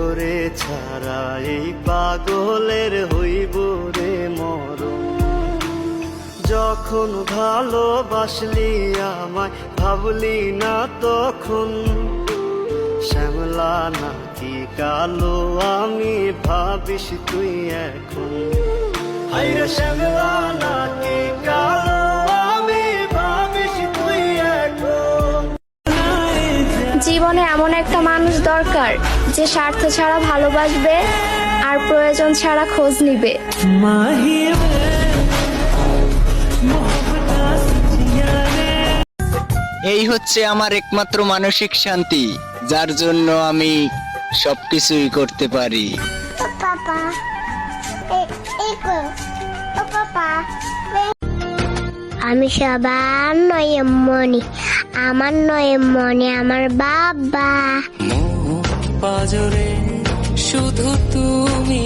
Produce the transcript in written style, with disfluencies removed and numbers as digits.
তোরে ছাড়া এই পাগলের হইব রে মরণ। যখন ভালোবাসলি আমায় ভাবলি না তখন, শ্যামলা নাকি কালো আমি ভাবিস তুই এখন। হায়রে শ্যামলা নাকি কালো আমি ভাবিস তুই এখন। জীবনে এমন একটা মানুষ দরকার যে স্বার্থ ছাড়া ভালোবাসবে আর প্রয়োজন ছাড়া খোঁজ নিবে। এই হচ্ছে আমার একমাত্র মানসিক শান্তি, যার জন্য আমি সবকিছুই করতে পারি। আমি সবার নয়মণি, আমার নয়মণি আমার বাবা। পাজরে শুধু তুমি